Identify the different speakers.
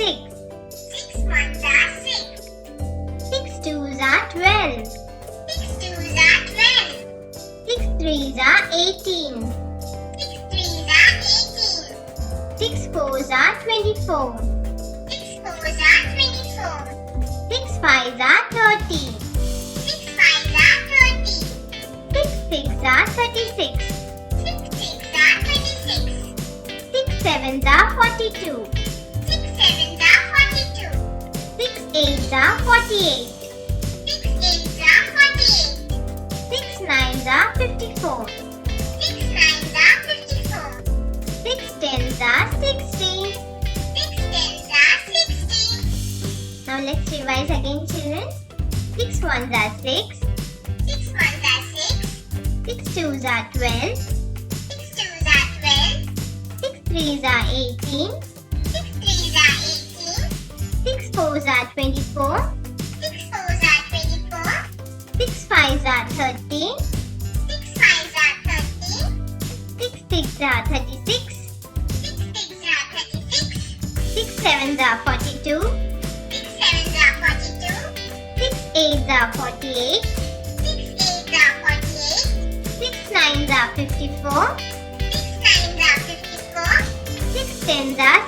Speaker 1: 6.
Speaker 2: 6 ones are 6.
Speaker 1: 6 twos are 12.
Speaker 2: 6 twos are 12.
Speaker 1: 6 threes are 18.
Speaker 2: 6 threes are 18.
Speaker 1: 6 fours are 24.
Speaker 2: 6 fours are 24.
Speaker 1: 6 fives are 30.
Speaker 2: 6 fives are 30.
Speaker 1: 6 sixes are 36.
Speaker 2: 6 sixes are 36.
Speaker 1: 6 sevens are 42.
Speaker 2: 6 sevens are 42.
Speaker 1: 6 eights are 48.
Speaker 2: 6 eights are 48.
Speaker 1: 6 nines are 54.
Speaker 2: 6 nines are 54.
Speaker 1: 6 tens are 60.
Speaker 2: 6 tens are 60.
Speaker 1: Now let's revise again, children. 6 ones are 6.
Speaker 2: 6 ones are 6.
Speaker 1: 6 twos are 12.
Speaker 2: 6 twos are 12.
Speaker 1: 6 threes are 18.
Speaker 2: 6 threes are 18.
Speaker 1: 6 fours are 24.
Speaker 2: 6 fours are 24.
Speaker 1: 6 fives are 13.
Speaker 2: 6 fives are 13.
Speaker 1: 6 sixes are 36.
Speaker 2: 6 sixes are 36.
Speaker 1: 6 sevens are 42.
Speaker 2: 6 sevens are 42.
Speaker 1: 6 eights are 48.
Speaker 2: 6 eights are 48.
Speaker 1: 6 nines are 54.
Speaker 2: 6 nines are 54.
Speaker 1: 6 tens are